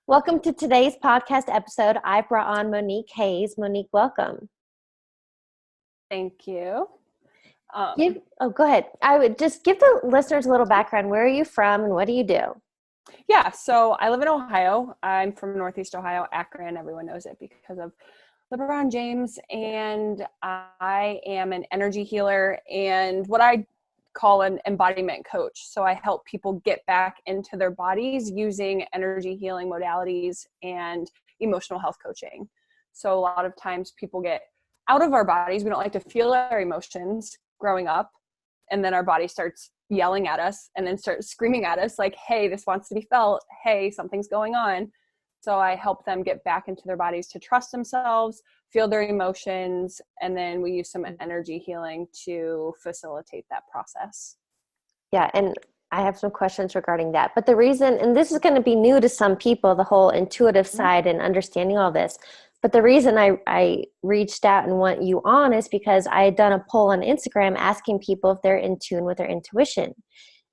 Welcome to today's podcast episode. I brought on Monique Hayes. Monique, welcome. Thank you. Go ahead. I would just give the listeners a little background. Where are you from and what do you do? Yeah, so I live in Ohio. I'm from Northeast Ohio, Akron. Everyone knows it because of LeBron James. And I am an energy healer and what I call an embodiment coach. So I help people get back into their bodies using energy healing modalities and emotional health coaching. So a lot of times people get out of our bodies. We don't like to feel our emotions growing up. And then our body starts yelling at us and then starts screaming at us like, hey, this wants to be felt. Hey, something's going on. So I help them get back into their bodies to trust themselves, feel their emotions, and then we use some energy healing to facilitate that process. Yeah, and I have some questions regarding that. But the reason, and this is going to be new to some people, the whole intuitive side and understanding all this. But the reason I reached out and want you on is because I had done a poll on Instagram asking people if they're in tune with their intuition.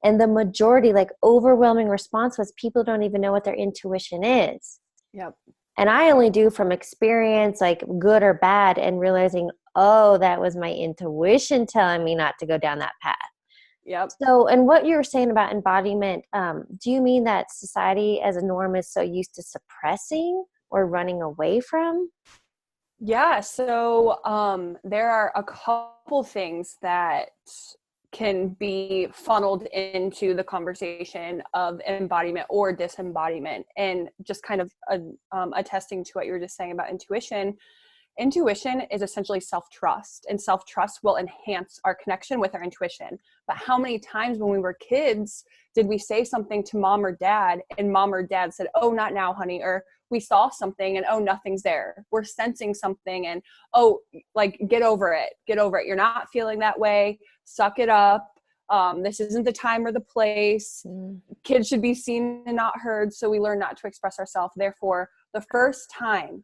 And the majority, like overwhelming response was people don't even know what their intuition is. Yep. And I only do from experience, like good or bad, and realizing, oh, that was my intuition telling me not to go down that path. Yep. So, and what you were saying about embodiment, do you mean that society as a norm is so used to suppressing or running away from? Yeah. So there are a couple things that can be funneled into the conversation of embodiment or disembodiment. And just kind of attesting to what you were just saying about intuition. Intuition is essentially self-trust, and self-trust will enhance our connection with our intuition. But how many times when we were kids did we say something to mom or dad and mom or dad said, oh, not now, honey, or we saw something and oh, nothing's there. We're sensing something and oh, like get over it. You're not feeling that way. Suck it up. This isn't the time or the place. Kids should be seen and not heard. So we learn not to express ourselves. Therefore, the first time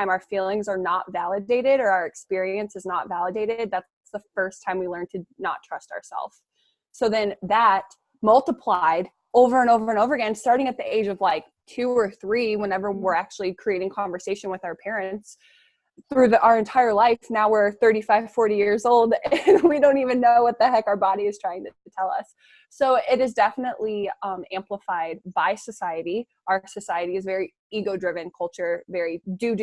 our feelings are not validated or our experience is not validated, that's the first time we learn to not trust ourselves. So then that multiplied over and over and over again, starting at the age of like 2 or 3, whenever we're actually creating conversation with our parents through our entire life. Now we're 35, 40 years old and we don't even know what the heck our body is trying to tell us. So it is definitely amplified by society. Our society is very ego-driven culture, very do,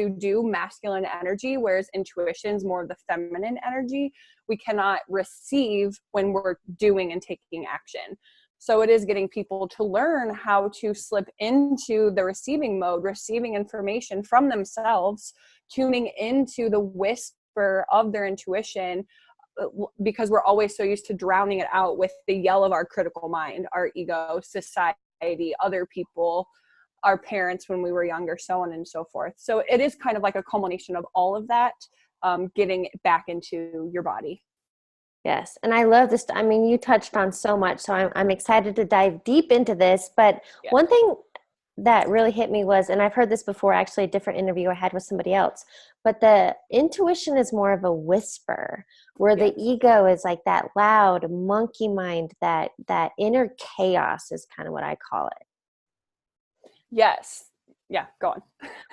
masculine energy, whereas intuition is more of the feminine energy. We cannot receive when we're doing and taking action. So it is getting people to learn how to slip into the receiving mode, receiving information from themselves, tuning into the whisper of their intuition, because we're always so used to drowning it out with the yell of our critical mind, our ego, society, other people, our parents when we were younger, so on and so forth. So it is kind of like a culmination of all of that, getting back into your body. Yes. And I love this. I mean, you touched on so much, so I'm excited to dive deep into this. But one thing that really hit me was, and I've heard this before, actually, a different interview I had with somebody else, but the intuition is more of a whisper, where the ego is like that loud monkey mind, that inner chaos is kind of what I call it. Yes. Yeah, go on.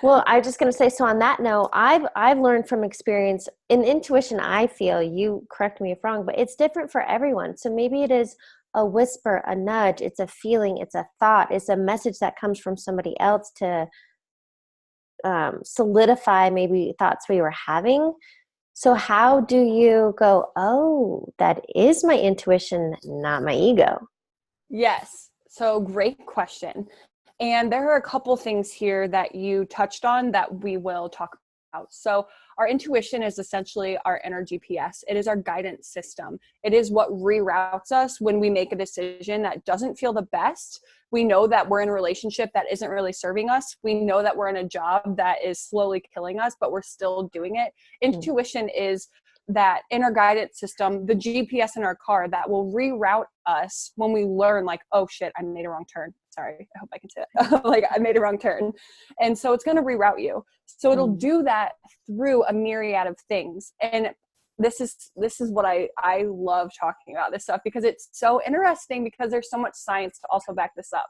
Well, I was just going to say, so on that note, I've learned from experience in intuition, I feel, you correct me if wrong, but it's different for everyone. So maybe it is a whisper, a nudge, it's a feeling, it's a thought, it's a message that comes from somebody else to solidify maybe thoughts we were having. So how do you go, oh, that is my intuition, not my ego? Yes. So great question. And there are a couple things here that you touched on that we will talk about. So our intuition is essentially our inner GPS. It is our guidance system. It is what reroutes us when we make a decision that doesn't feel the best. We know that we're in a relationship that isn't really serving us. We know that we're in a job that is slowly killing us, but we're still doing it. Intuition is that inner guidance system, the GPS in our car that will reroute us when we learn like, oh shit, I made a wrong turn. Sorry, I hope I can say it. Like I made a wrong turn. And so it's going to reroute you. So it'll do that through a myriad of things. And this is what I love talking about this stuff, because it's so interesting, because there's so much science to also back this up.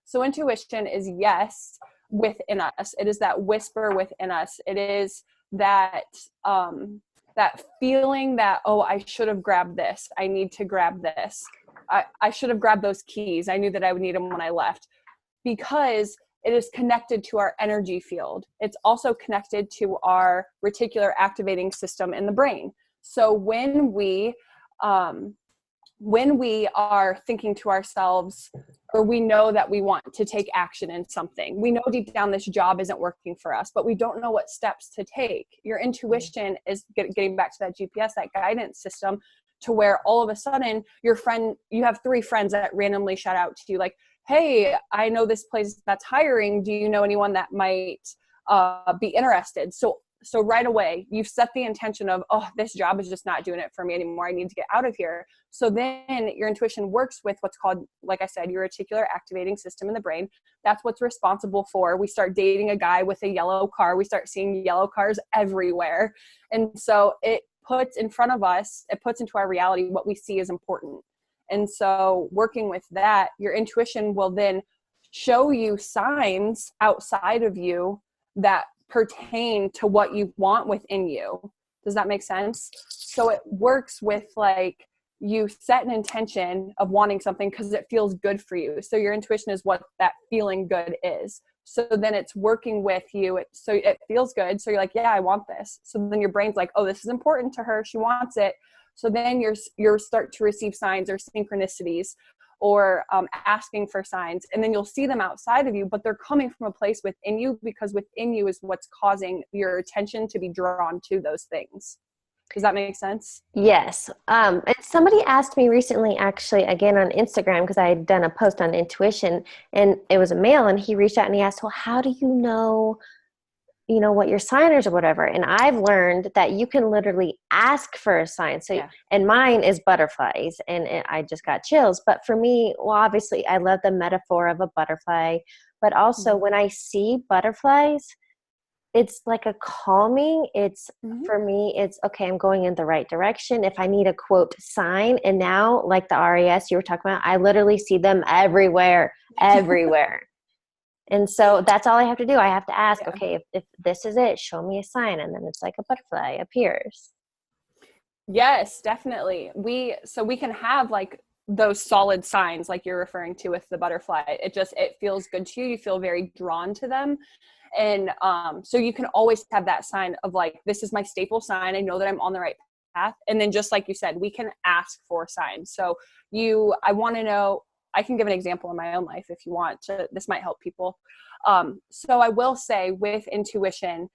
So intuition is, yes, within us. It is that whisper within us. It is that, that feeling that, oh, I should have grabbed this. I need to grab this. I should have grabbed those keys. I knew that I would need them when I left, because it is connected to our energy field. It's also connected to our reticular activating system in the brain. So when we are thinking to ourselves, or we know that we want to take action in something, we know deep down this job isn't working for us, but we don't know what steps to take. Your intuition is getting back to that GPS, that guidance system, to where all of a sudden you have 3 friends that randomly shout out to you like, hey, I know this place that's hiring. Do you know anyone that might be interested? So right away, you've set the intention of, oh, this job is just not doing it for me anymore. I need to get out of here. So then your intuition works with what's called, like I said, your reticular activating system in the brain. That's what's responsible for, we start dating a guy with a yellow car. We start seeing yellow cars everywhere. And so it puts in front of us, it puts into our reality what we see as important. And so working with that, your intuition will then show you signs outside of you that pertain to what you want within you. Does that make sense? So it works with like, you set an intention of wanting something because it feels good for you. So your intuition is what that feeling good is. So then it's working with you. So it feels good. So you're like, yeah, I want this. So then your brain's like, oh, this is important to her. She wants it. So then you're start to receive signs or synchronicities or asking for signs. And then you'll see them outside of you, but they're coming from a place within you, because within you is what's causing your attention to be drawn to those things. Does that make sense? Yes. And somebody asked me recently, actually, again on Instagram, because I had done a post on intuition, and it was a male, and he reached out and he asked, well, how do you know what your sign is or whatever? And I've learned that you can literally ask for a sign. So, yeah. And mine is butterflies, and I just got chills. But for me, well, obviously I love the metaphor of a butterfly, but also when I see butterflies, it's like a calming. It's for me, it's okay, I'm going in the right direction. If I need a quote sign, and now like the RAS you were talking about, I literally see them everywhere. And so that's all I have to do. I have to ask, okay, if this is it, show me a sign. And then it's like a butterfly appears. Yes, definitely. So we can have like those solid signs like you're referring to with the butterfly. It feels good to you. You feel very drawn to them. And so you can always have that sign of like, this is my staple sign. I know that I'm on the right path. And then just like you said, we can ask for signs. So I want to know, I can give an example in my own life if you want to, this might help people. So I will say with intuition,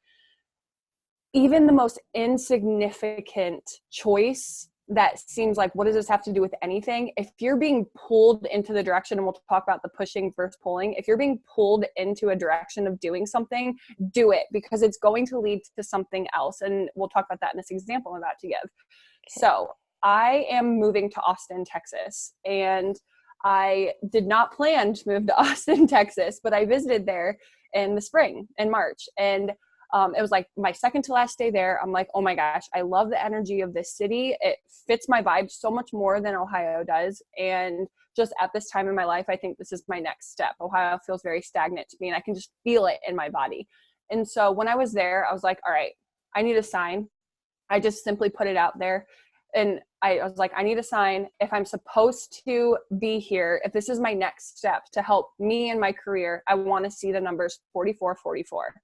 even the most insignificant choice that seems like, what does this have to do with anything? If you're being pulled into the direction, and we'll talk about the pushing versus pulling, if you're being pulled into a direction of doing something, do it, because it's going to lead to something else. And we'll talk about that in this example I'm about to give. Okay. So I am moving to Austin, Texas, and I did not plan to move to Austin, Texas, but I visited there in the spring, in March. And it was like my second to last day there. I'm like, oh my gosh, I love the energy of this city. It fits my vibe so much more than Ohio does. And just at this time in my life, I think this is my next step. Ohio feels very stagnant to me, and I can just feel it in my body. And so when I was there, I was like, all right, I need a sign. I just simply put it out there. And I was like, I need a sign. If I'm supposed to be here, if this is my next step to help me in my career, I want to see the numbers 4444.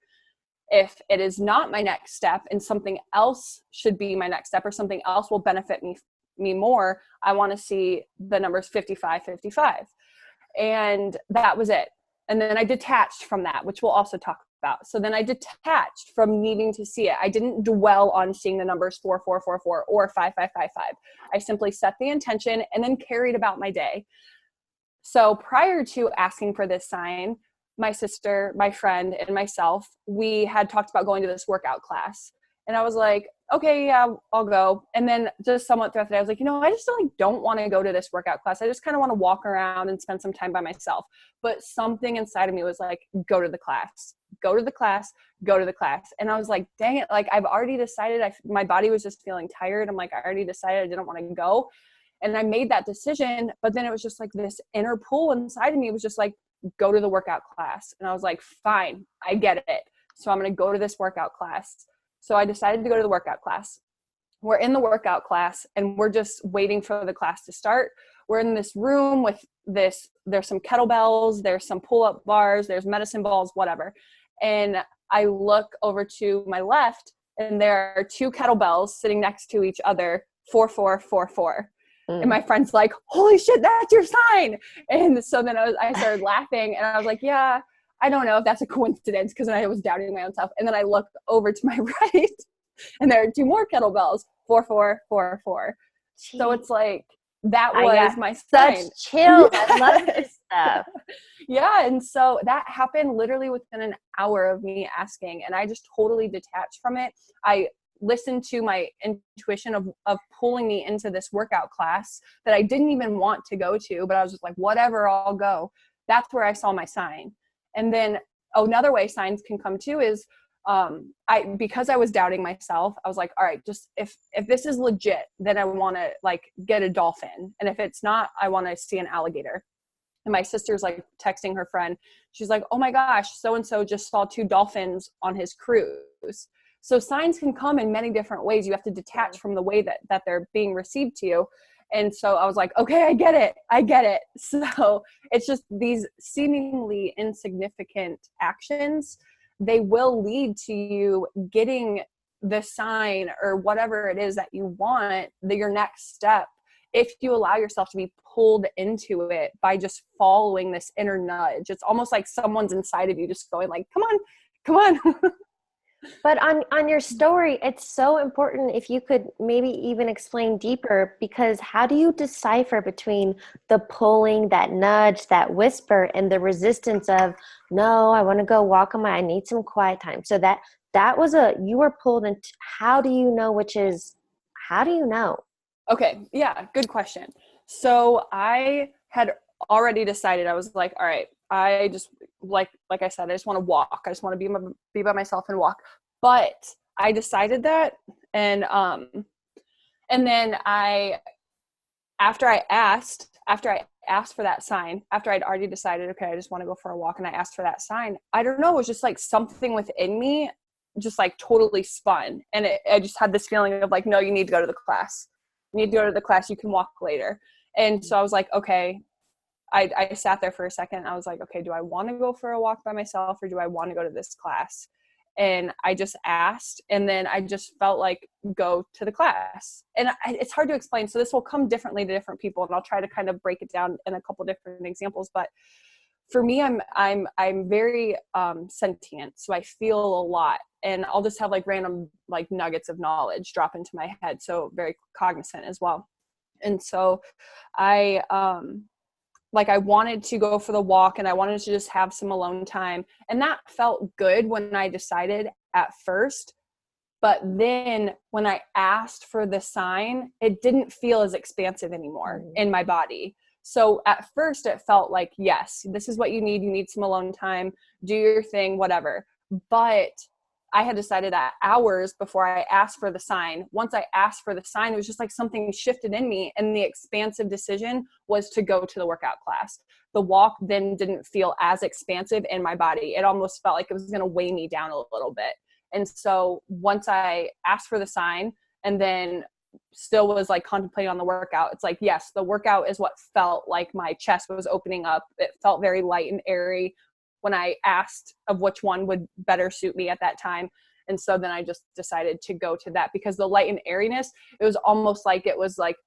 If it is not my next step and something else should be my next step, or something else will benefit me more, I want to see the numbers 5555. And that was it. And then I detached from that, which we'll also talk about. So then I detached from needing to see it. I didn't dwell on seeing the numbers 4444 or 5555. I simply set the intention and then carried about my day. So prior to asking for this sign, my sister, my friend, and myself, we had talked about going to this workout class. And I was like, okay, yeah, I'll go. And then just somewhat throughout the day, I was like, I just don't want to go to this workout class. I just kind of want to walk around and spend some time by myself. But something inside of me was like, go to the class, go to the class, go to the class. And I was like, dang it. Like, I've already decided. My body was just feeling tired. I'm like, I already decided I didn't want to go. And I made that decision. But then it was just like this inner pull inside of me was just like, go to the workout class. And I was like, fine, I get it. So I'm going to go to this workout class. So I decided to go to the workout class. We're in the workout class and we're just waiting for the class to start. We're in this room with there's some kettlebells, there's some pull-up bars, there's medicine balls, whatever. And I look over to my left and there are 2 kettlebells sitting next to each other, 4, 4, 4, 4. And my friend's like, holy shit, that's your sign. And so then I started laughing and I was like, yeah, I don't know if that's a coincidence, because I was doubting my own self. And then I look over to my right and there are 2 more kettlebells, 4, 4, 4, 4. Jeez. So it's like, that was my sign. Such chills. I love this stuff. Yeah. And so that happened literally within an hour of me asking, and I just totally detached from it. I listened to my intuition of pulling me into this workout class that I didn't even want to go to, but I was just like, whatever, I'll go. That's where I saw my sign. And then another way signs can come too is because I was doubting myself, I was like, all right, just if this is legit, then I want to like get a dolphin. And if it's not, I want to see an alligator. And my sister's like texting her friend. She's like, oh my gosh, so-and-so just saw 2 dolphins on his cruise. So signs can come in many different ways. You have to detach from the way that they're being received to you. And so I was like, okay, I get it. So it's just these seemingly insignificant actions, they will lead to you getting the sign or whatever it is that you want, your next step, if you allow yourself to be pulled into it by just following this inner nudge. It's almost like someone's inside of you just going like, come on. But on your story, it's so important if you could maybe even explain deeper, because how do you decipher between the pulling, that nudge, that whisper, and the resistance of, no, I want to go walk I need some quiet time. So that was you were pulled into, how do you know how do you know? Okay. Yeah. Good question. So I had already decided, I was like, all right, I just like I said, I just want to walk. I just want to be by myself and walk. But I decided that. And then after I asked for that sign, after I'd already decided, okay, I just want to go for a walk, and I asked for that sign, I don't know, it was just like something within me just like totally spun. And I just had this feeling of like, no, you need to go to the class. You need to go to the class. You can walk later. And so I was like, okay, I sat there for a second. I was like, okay, do I want to go for a walk by myself, or do I want to go to this class? And I just asked, and then I just felt like go to the class. And it's hard to explain. So this will come differently to different people, and I'll try to kind of break it down in a couple different examples. But for me, I'm very sentient. So I feel a lot, and I'll just have like random like nuggets of knowledge drop into my head. So very cognizant as well. And so I wanted to go for the walk, and I wanted to just have some alone time. And that felt good when I decided at first. But then when I asked for the sign, it didn't feel as expansive anymore in my body. So at first it felt like, yes, this is what you need. You need some alone time, do your thing, whatever. But I had decided that hours before I asked for the sign. Once I asked for the sign, it was just like something shifted in me, and the expansive decision was to go to the workout class. The walk then didn't feel as expansive in my body. It almost felt like it was going to weigh me down a little bit. And so once I asked for the sign and then still was like contemplating on the workout, it's like, yes, the workout is what felt like my chest was opening up. It felt very light and airy when I asked of which one would better suit me at that time. And so then I just decided to go to that, because the light and airiness, it was almost like it was like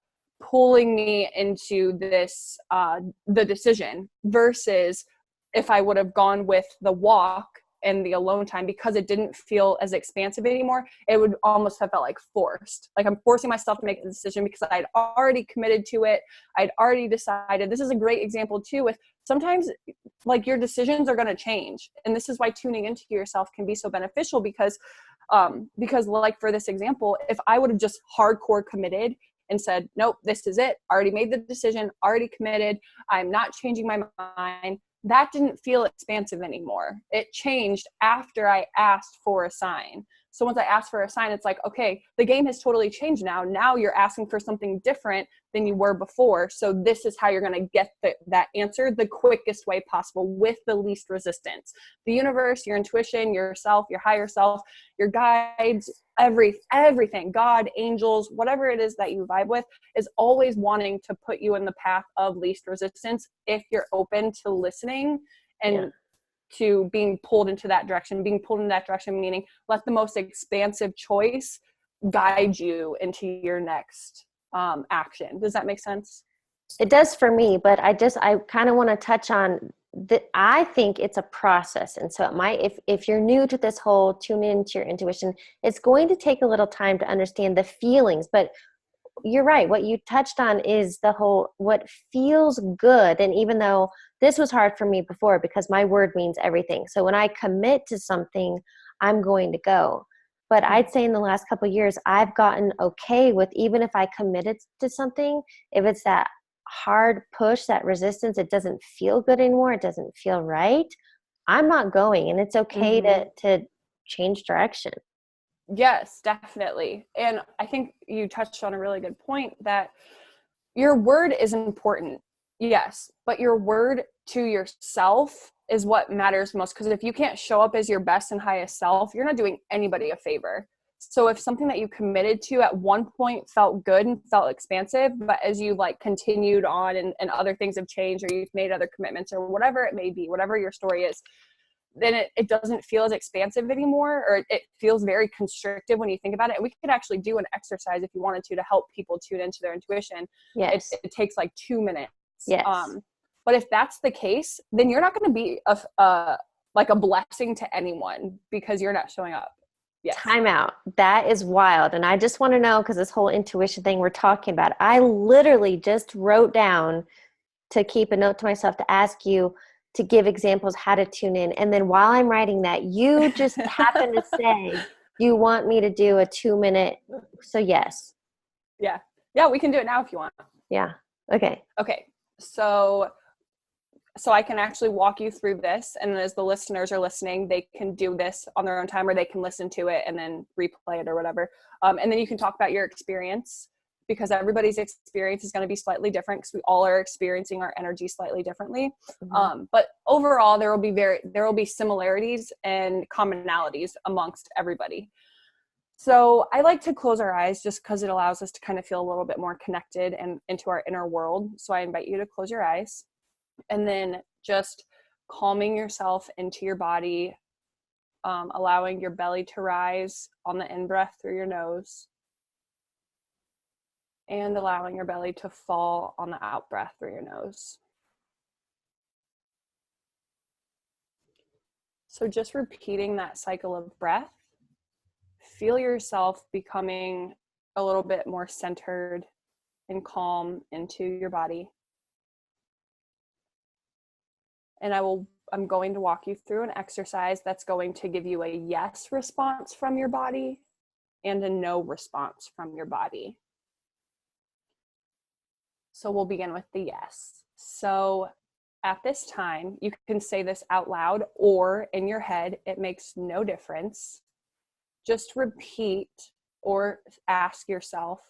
pulling me into this, the decision, versus if I would have gone with the walk and the alone time, because it didn't feel as expansive anymore, it would almost have felt like forced. Like I'm forcing myself to make the decision because I'd already committed to it. I'd already decided. This is a great example too, with sometimes like your decisions are going to change. And this is why tuning into yourself can be so beneficial, because like for this example, if I would have just hardcore committed and said, nope, this is it, already made the decision, already committed, I'm not changing my mind, that didn't feel expansive anymore. It changed after I asked for a sign. So once I asked for a sign, it's like, okay, the game has totally changed now. Now you're asking for something different than you were before. So this is how you're going to get that answer the quickest way possible with the least resistance. The universe, your intuition, yourself, your higher self, your guides, everything, God, angels, whatever it is that you vibe with, is always wanting to put you in the path of least resistance if you're open to listening and to being pulled into that direction. Being pulled in that direction meaning let the most expansive choice guide you into your next action. Does that make sense? It does for me, but I kind of want to touch on that. I think it's a process. And so it might, if you're new to this whole tune into your intuition, it's going to take a little time to understand the feelings, but you're right. What you touched on is the whole, what feels good. And even though this was hard for me before because my word means everything. So when I commit to something, I'm going to go. But I'd say in the last couple of years, I've gotten okay with, even if I committed to something, if it's that hard push, that resistance, it doesn't feel good anymore, it doesn't feel right, I'm not going. And it's okay to change direction. Yes, definitely. And I think you touched on a really good point that your word is important. Yes, but your word to yourself is what matters most. Because if you can't show up as your best and highest self, you're not doing anybody a favor. So if something that you committed to at one point felt good and felt expansive, but as you like continued on and other things have changed, or you've made other commitments or whatever it may be, whatever your story is, then it doesn't feel as expansive anymore, or it feels very constrictive when you think about it. And we could actually do an exercise if you wanted to help people tune into their intuition. Yes. It takes like 2 minutes. Yes. But if that's the case, then you're not going to be like a blessing to anyone because you're not showing up. Yes. Time out. That is wild. And I just want to know, because this whole intuition thing we're talking about, I literally just wrote down to keep a note to myself to ask you to give examples how to tune in. And then while I'm writing that, you just happen to say you want me to do a 2-minute. So yes. Yeah. Yeah, we can do it now if you want. Yeah. Okay. Okay. So I can actually walk you through this, and as the listeners are listening, they can do this on their own time, or they can listen to it and then replay it or whatever. And then you can talk about your experience, because everybody's experience is going to be slightly different because we all are experiencing our energy slightly differently. But overall, there will be similarities and commonalities amongst everybody. So I like to close our eyes just because it allows us to kind of feel a little bit more connected and into our inner world. So I invite you to close your eyes. And then just calming yourself into your body, allowing your belly to rise on the in-breath through your nose, and allowing your belly to fall on the out-breath through your nose. So just repeating that cycle of breath, feel yourself becoming a little bit more centered and calm into your body. And I'm going to walk you through an exercise that's going to give you a yes response from your body and a no response from your body. So we'll begin with the yes. So at this time, you can say this out loud or in your head. It makes no difference. Just repeat or ask yourself,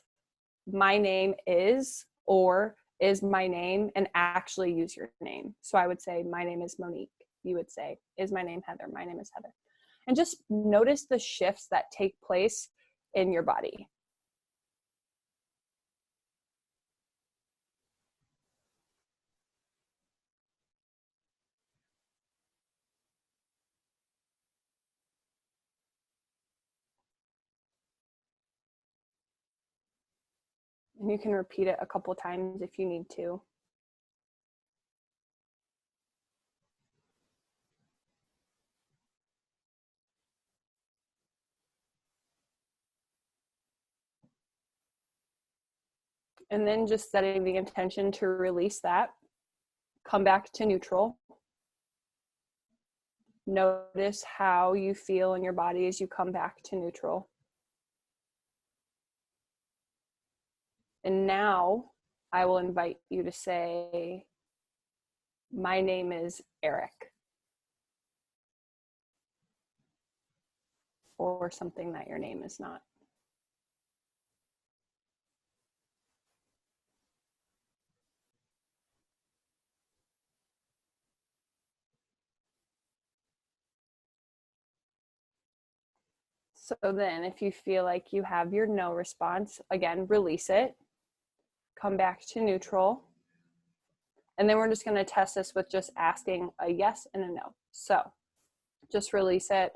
my name is, or is my name, and actually use your name. So I would say, my name is Monique. You would say, is my name Heather? My name is Heather. And just notice the shifts that take place in your body. And you can repeat it a couple times if you need to. And then just setting the intention to release that. Come back to neutral. Notice how you feel in your body as you come back to neutral. And now I will invite you to say, my name is Eric. Or something that your name is not. So then if you feel like you have your no response, again, release it, come back to neutral. And then we're just going to test this with just asking a yes and a no. So just release it.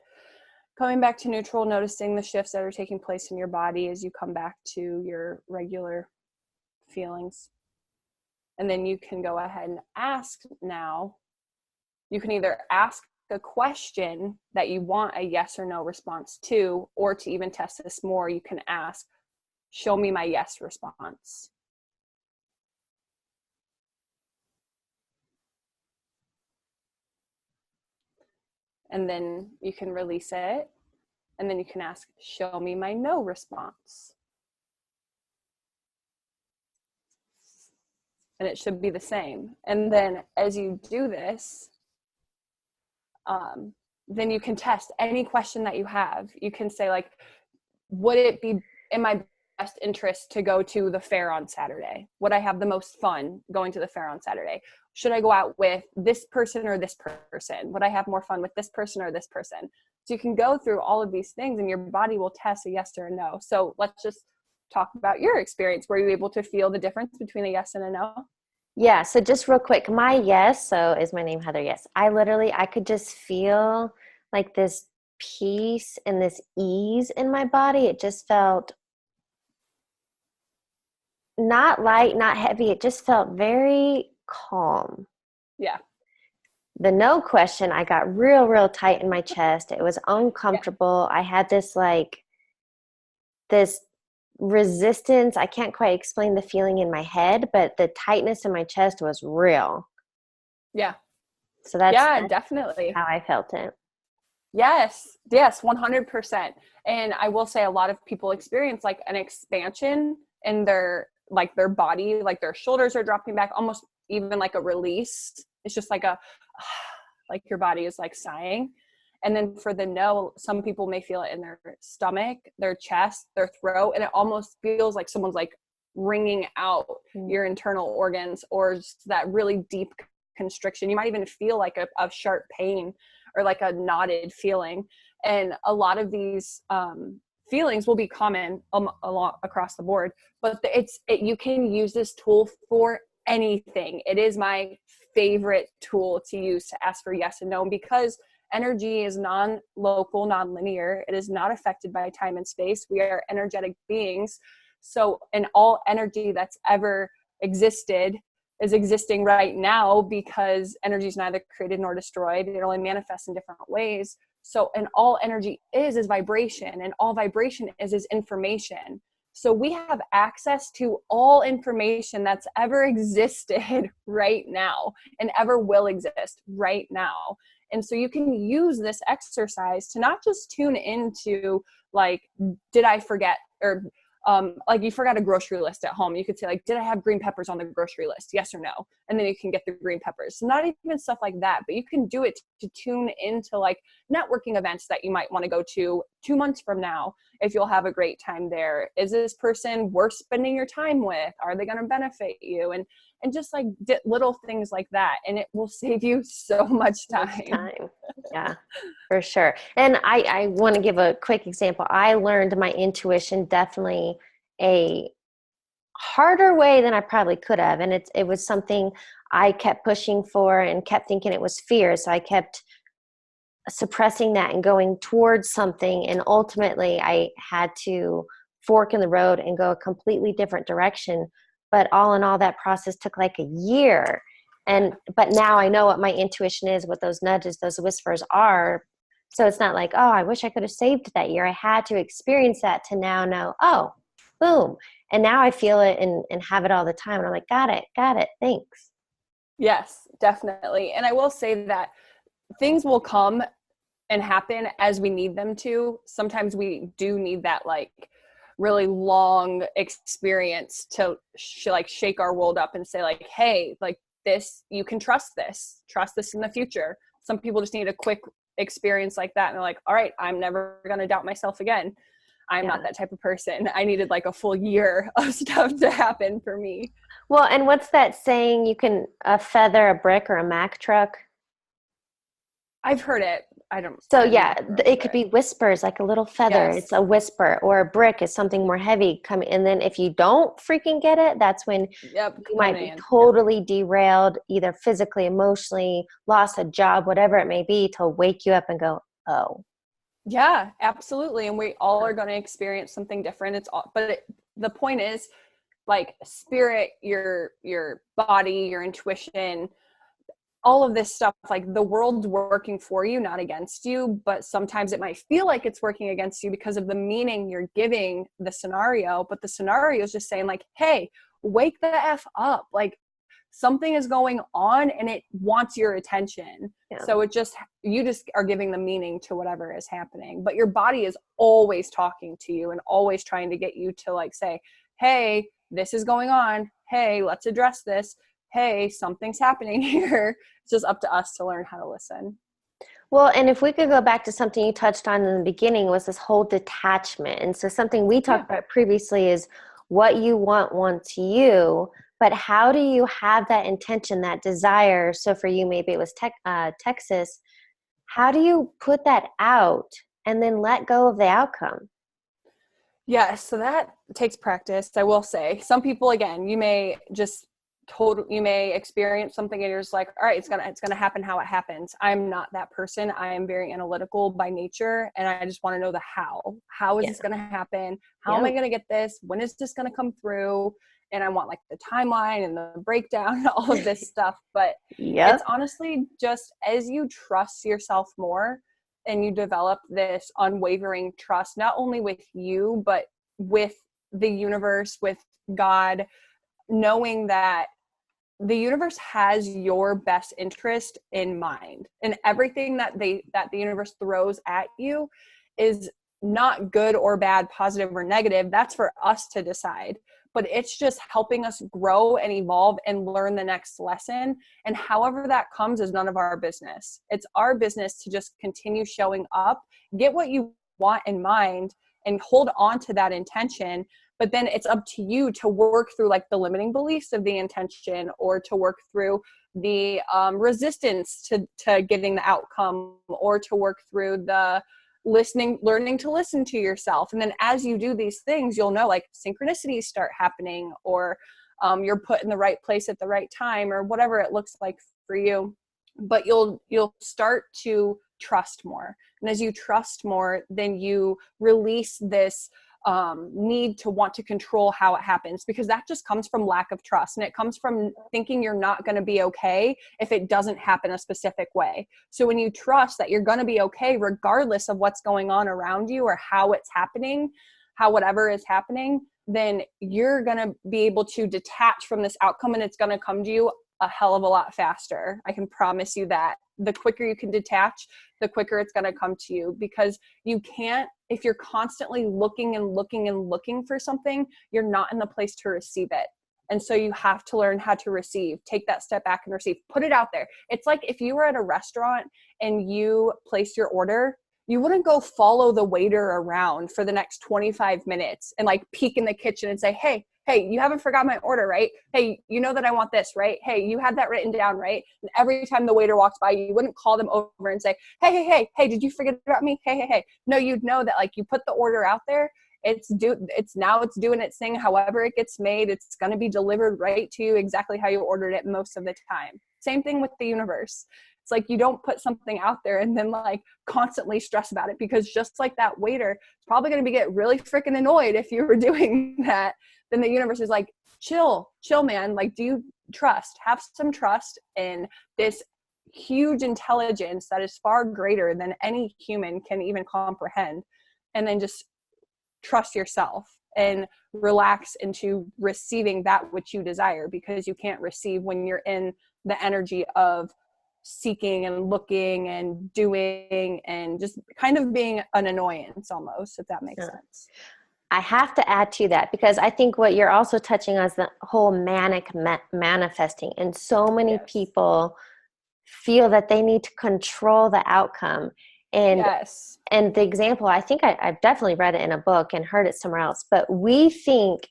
Coming back to neutral, noticing the shifts that are taking place in your body as you come back to your regular feelings. And then you can go ahead and ask now. You can either ask a question that you want a yes or no response to, or to even test this more, you can ask, show me my yes response. And then you can release it. And then you can ask, show me my no response. And it should be the same. And then as you do this, then you can test any question that you have. You can say, like, would it be in my best interest to go to the fair on Saturday? Would I have the most fun going to the fair on Saturday? Should I go out with this person or this person? Would I have more fun with this person or this person? So you can go through all of these things and your body will test a yes or a no. So let's just talk about your experience. Were you able to feel the difference between a yes and a no? Yeah, so just real quick, my yes, so is my name Heather? Yes. I could just feel like this peace and this ease in my body. It just felt not light, not heavy. It just felt very calm. Yeah. The no question, I got real tight in my chest. It was uncomfortable. I had this resistance. I can't quite explain the feeling in my head, but the tightness in my chest was real. Yeah. So that's definitely how I felt it. Yes, 100%. And I will say a lot of people experience like an expansion in their body, like their shoulders are dropping back, almost even like a release. It's just like like your body is like sighing. And then for the no, some people may feel it in their stomach, their chest, their throat, and it almost feels like someone's like wringing out your internal organs, or just that really deep constriction. You might even feel like a sharp pain or like a knotted feeling. And a lot of these feelings will be common a lot across the board, but you can use this tool for anything. It is my favorite tool to use to ask for yes and no, because energy is non-local, non-linear. It is not affected by time and space. We are energetic beings. So, and all energy that's ever existed is existing right now, because energy is neither created nor destroyed. It only manifests in different ways. So, and all energy is vibration, and all vibration is information. So we have access to all information that's ever existed right now and ever will exist right now. And so you can use this exercise to not just tune into like, did I forget, or like you forgot a grocery list at home. You could say like, did I have green peppers on the grocery list? Yes or no. And then you can get the green peppers. So not even stuff like that, but you can do it to tune into like networking events that you might want to go to 2 months from now, if you'll have a great time there. Is this person worth spending your time with? Are they going to benefit you? And just like little things like that. And it will save you so much time. Yeah, for sure. And I want to give a quick example. I learned my intuition definitely a harder way than I probably could have. And it was something I kept pushing for and kept thinking it was fear. So I kept suppressing that and going towards something. And ultimately I had to fork in the road and go a completely different direction. But all in all, that process took like a year. But now I know what my intuition is, what those nudges, those whispers are. So it's not like, oh, I wish I could have saved that year. I had to experience that to now know, oh, boom. And now I feel it and have it all the time. And I'm like, got it. Thanks. Yes, definitely. And I will say that things will come and happen as we need them to. Sometimes we do need that like really long experience to shake our world up and say like, hey, like this, you can trust this in the future. Some people just need a quick experience like that. And they're like, all right, I'm never going to doubt myself again. I'm not that type of person. I needed like a full year of stuff to happen for me. Well, and what's that saying? You can feather a brick or a Mack truck? I've heard it. So I'm yeah, not it could remember be whispers, like a little feather. Yes. It's a whisper, or a brick is something more heavy coming. And then if you don't freaking get it, that's when Yep. you might Coming be in. totally derailed, either physically, emotionally, lost a job, whatever it may be, to wake you up and go, oh. Yeah, absolutely. And we all are going to experience something different. The point is, like, spirit, your body, your intuition, all of this stuff, like, the world's working for you, not against you, but sometimes it might feel like it's working against you because of the meaning you're giving the scenario. But the scenario is just saying, like, hey, wake the F up. Like, something is going on and it wants your attention. Yeah. So you just are giving the meaning to whatever is happening. But your body is always talking to you and always trying to get you to, like, say, hey, this is going on. Hey, let's address this. Hey, something's happening here. It's just up to us to learn how to listen. Well, and if we could go back to something you touched on in the beginning, was this whole detachment. And so something we talked about previously is what you want wants you, but how do you have that intention, that desire? So for you, maybe it was Texas. How do you put that out and then let go of the outcome? Yeah, so that takes practice. I will say, some people, again, you may experience something and you're just like, all right, it's gonna happen how it happens. I'm not that person. I am very analytical by nature, and I just want to know the how. How is this gonna happen? How am I gonna get this? When is this gonna come through? And I want, like, the timeline and the breakdown and all of this stuff. But it's honestly just, as you trust yourself more and you develop this unwavering trust, not only with you, but with the universe, with God, knowing that the universe has your best interest in mind, and everything that the universe throws at you is not good or bad, positive or negative. That's for us to decide, but it's just helping us grow and evolve and learn the next lesson. And however that comes is none of our business. It's our business to just continue showing up, get what you want in mind, and hold on to that intention. But then it's up to you to work through, like, the limiting beliefs of the intention, or to work through the resistance to getting the outcome, or to work through the learning to listen to yourself. And then as you do these things, you'll know, like, synchronicities start happening, or you're put in the right place at the right time, or whatever it looks like for you. But you'll start to trust more. And as you trust more, then you release this need to want to control how it happens, because that just comes from lack of trust, and it comes from thinking you're not going to be okay if it doesn't happen a specific way. So when you trust that you're going to be okay regardless of what's going on around you or how it's happening, how whatever is happening, then you're going to be able to detach from this outcome, and it's going to come to you a hell of a lot faster. I can promise you that. The quicker you can detach, the quicker it's going to come to you, because you can't, if you're constantly looking and looking and looking for something, you're not in the place to receive it. And so you have to learn how to receive. Take that step back and receive. Put it out there. It's like if you were at a restaurant and you placed your order, you wouldn't go follow the waiter around for the next 25 minutes and, like, peek in the kitchen and say, hey, you haven't forgot my order, right? Hey, you know that I want this, right? Hey, you had that written down, right? And every time the waiter walks by, you wouldn't call them over and say, hey, did you forget about me? Hey. No, you'd know that, like, you put the order out there. It's doing its thing. However it gets made, it's going to be delivered right to you exactly how you ordered it most of the time. Same thing with the universe. It's like, you don't put something out there and then, like, constantly stress about it, because just like that waiter is probably going to get really freaking annoyed if you were doing that. Then the universe is like, chill, man. Like, do you trust? Have some trust in this huge intelligence that is far greater than any human can even comprehend. And then just trust yourself and relax into receiving that which you desire, because you can't receive when you're in the energy of seeking and looking and doing and just kind of being an annoyance almost, if that makes sense. I have to add to that, because I think what you're also touching on is the whole manic manifesting. And so many people feel that they need to control the outcome. And and the example, I think I've definitely read it in a book and heard it somewhere else, but we think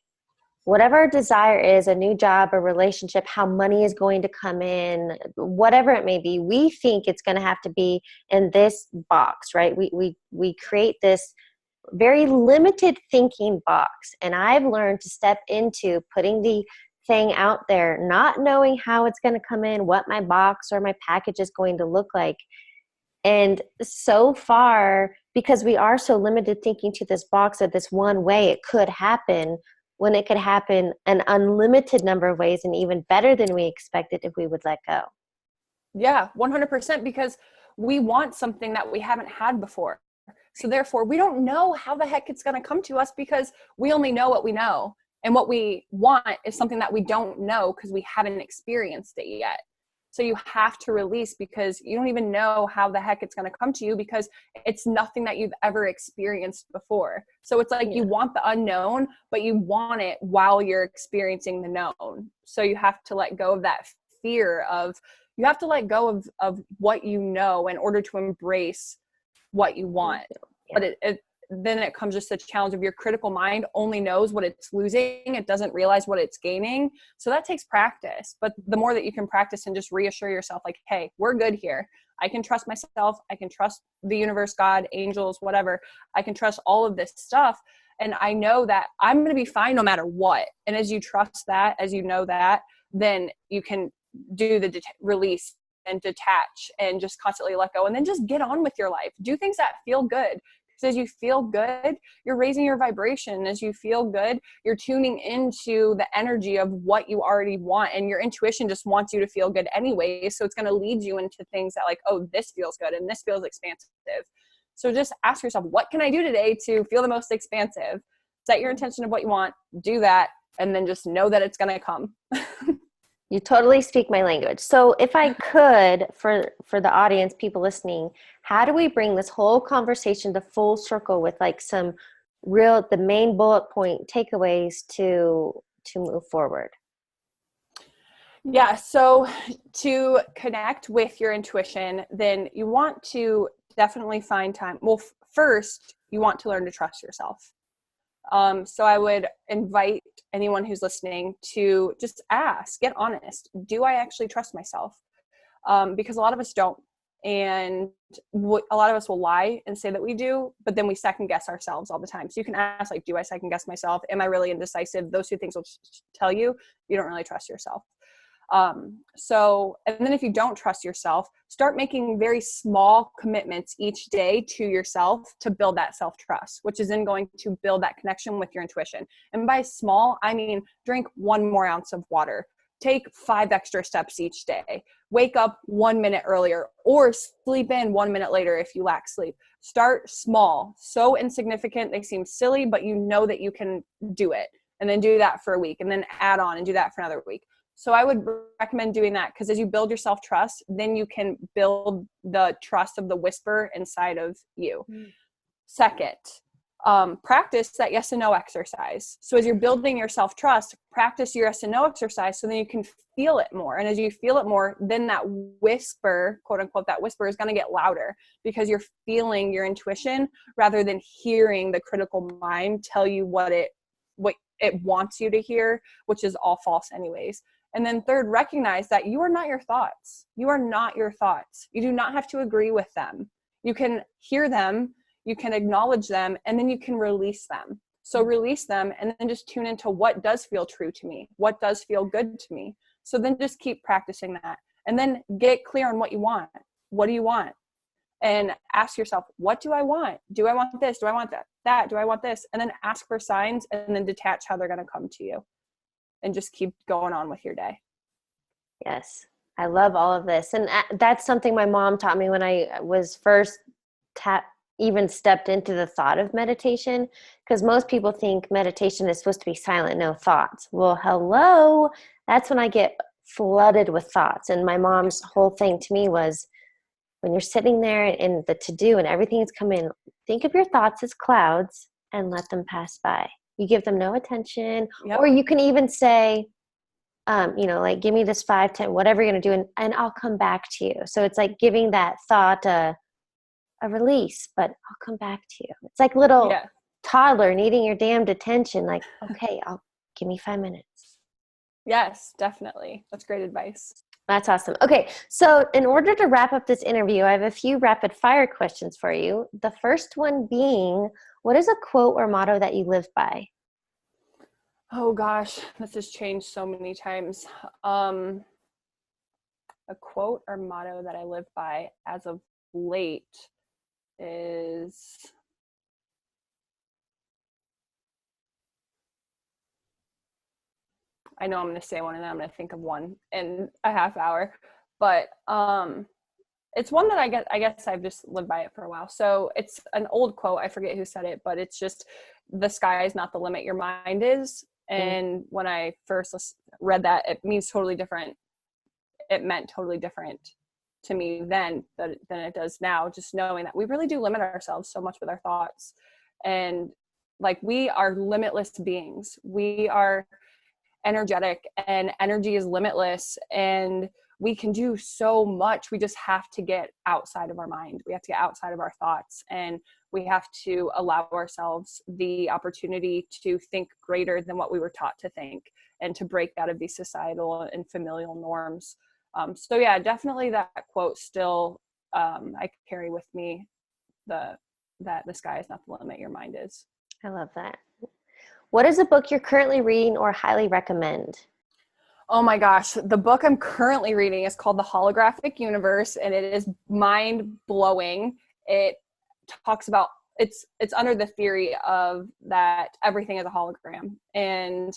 whatever our desire is, a new job, a relationship, how money is going to come in, whatever it may be, we think it's going to have to be in this box, right? We create this very limited thinking box. And I've learned to step into putting the thing out there, not knowing how it's going to come in, what my box or my package is going to look like. And so far, because we are so limited thinking to this box of this one way it could happen, when it could happen an unlimited number of ways and even better than we expected if we would let go. Yeah, 100%, because we want something that we haven't had before. So therefore, we don't know how the heck it's going to come to us because we only know what we know. And what we want is something that we don't know because we haven't experienced it yet. So you have to release because you don't even know how the heck it's going to come to you because it's nothing that you've ever experienced before. So it's like you want the unknown, but you want it while you're experiencing the known. So you have to let go of that fear of, you have to let go of what you know in order to embrace what you want. But then it comes just the challenge of your critical mind only knows what it's losing. It doesn't realize what it's gaining. So that takes practice. But the more that you can practice and just reassure yourself, like, hey, we're good here. I can trust myself. I can trust the universe, God, angels, whatever. I can trust all of this stuff. And I know that I'm going to be fine no matter what. And as you trust that, as you know that, then you can do the release and detach and just constantly let go. And then just get on with your life. Do things that feel good. As you feel good, you're raising your vibration. As you feel good, you're tuning into the energy of what you already want. And your intuition just wants you to feel good anyway. So it's going to lead you into things that like, oh, this feels good and this feels expansive. So just ask yourself, what can I do today to feel the most expansive? Set your intention of what you want, do that, and then just know that it's going to come. You totally speak my language. So if I could, for the audience, people listening, how do we bring this whole conversation to full circle with like some the main bullet point takeaways to move forward? Yeah. So to connect with your intuition, then you want to definitely find time. Well, first you want to learn to trust yourself. So I would invite anyone who's listening to just ask, get honest. Do I actually trust myself? Because a lot of us don't. And a lot of us will lie and say that we do, but then we second guess ourselves all the time. So you can ask, like, do I second guess myself? Am I really indecisive? Those two things will tell you don't really trust yourself. And then if you don't trust yourself, start making very small commitments each day to yourself to build that self-trust, which is then going to build that connection with your intuition. And by small, I mean, drink 1 more ounce of water, take 5 extra steps each day, wake up 1 minute earlier, or sleep in 1 minute later if you lack sleep. Start small, so insignificant. They seem silly, but you know that you can do it. And then do that for a week and then add on and do that for another week. So I would recommend doing that because as you build your self-trust, then you can build the trust of the whisper inside of you. Second, practice that yes and no exercise. So as you're building your self-trust, practice your yes and no exercise so then you can feel it more. And as you feel it more, then that whisper, quote unquote, that whisper is going to get louder because you're feeling your intuition rather than hearing the critical mind tell you what it wants you to hear, which is all false anyways. And then third, recognize that you are not your thoughts. You are not your thoughts. You do not have to agree with them. You can hear them, you can acknowledge them, and then you can release them. So release them and then just tune into what does feel true to me, what does feel good to me. So then just keep practicing that. And then get clear on what you want. What do you want? And ask yourself, what do I want? Do I want this? Do I want that? Do I want this? And then ask for signs and then detach how they're going to come to you. And just keep going on with your day. Yes. I love all of this. And that's something my mom taught me when I was first even stepped into the thought of meditation. Because most people think meditation is supposed to be silent, no thoughts. Well, hello. That's when I get flooded with thoughts. And my mom's whole thing to me was, when you're sitting there and the to-do and everything is coming, think of your thoughts as clouds and let them pass by. You give them no attention. Yep. Or you can even say, like, give me this 5, 10, whatever you're going to do, and I'll come back to you. So it's like giving that thought a release, but I'll come back to you. It's like little toddler needing your damned attention. Like, okay, I'll Give me 5 minutes. Yes, definitely. That's great advice. That's awesome. Okay, so in order to wrap up this interview, I have a few rapid fire questions for you. The first one being, what is a quote or motto that you live by? Oh gosh, this has changed so many times. A quote or motto that I live by as of late is, I know I'm going to say one and then I'm going to think of one in a half hour, but it's one that I guess I've just lived by it for a while. So it's an old quote. I forget who said it, but it's just, the sky is not the limit, your mind is. And when I first read that, it means totally different. It meant totally different to me then than it does now, just knowing that we really do limit ourselves so much with our thoughts. And like, we are limitless beings. We are energetic, and energy is limitless, and we can do so much. We just have to get outside of our mind. We have to get outside of our thoughts, and we have to allow ourselves the opportunity to think greater than what we were taught to think, and to break out of these societal and familial norms. So yeah, definitely that quote still, I carry with me, that the sky is not the limit, your mind is. I love that. What is a book you're currently reading or highly recommend? Oh my gosh, the book I'm currently reading is called The Holographic Universe, and it is mind-blowing. It talks about, it's under the theory of that everything is a hologram, and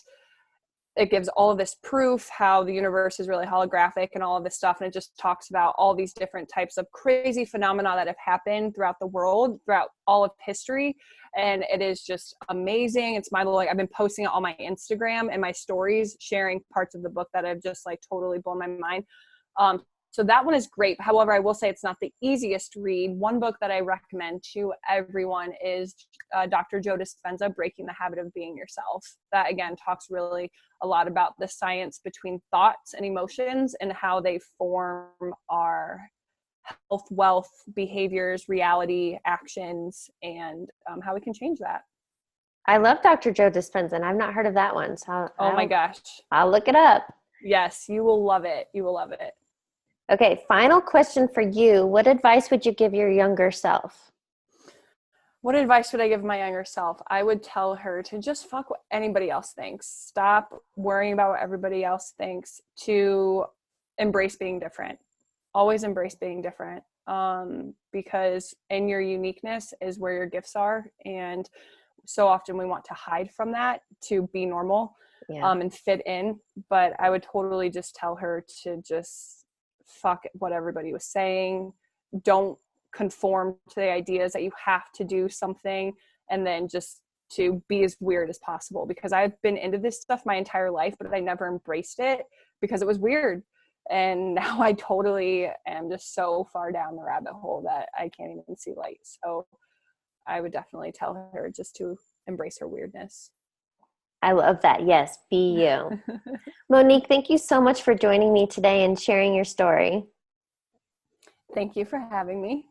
it gives all of this proof how the universe is really holographic and all of this stuff. And it just talks about all these different types of crazy phenomena that have happened throughout the world, throughout all of history. And it is just amazing. It's mind-blowing. I've been posting it on my Instagram and my stories, sharing parts of the book that have just like totally blown my mind. So that one is great. However, I will say it's not the easiest read. One book that I recommend to everyone is Dr. Joe Dispenza, Breaking the Habit of Being Yourself. That, again, talks really a lot about the science between thoughts and emotions and how they form our health, wealth, behaviors, reality, actions, and how we can change that. I love Dr. Joe Dispenza, and I've not heard of that one. So Oh my gosh. I'll look it up. Yes, you will love it. You will love it. Okay, final question for you. What advice would you give your younger self? What advice would I give my younger self? I would tell her to just fuck what anybody else thinks. Stop worrying about what everybody else thinks, to embrace being different. Always embrace being different, because in your uniqueness is where your gifts are. And so often we want to hide from that to be normal, and fit in. But I would totally just tell her to just fuck what everybody was saying. Don't conform to the ideas that you have to do something, and then just to be as weird as possible, because I've been into this stuff my entire life, but I never embraced it because it was weird. And now I totally am just so far down the rabbit hole that I can't even see light. So I would definitely tell her just to embrace her weirdness. I love that. Yes, be you. Monique, thank you so much for joining me today and sharing your story. Thank you for having me.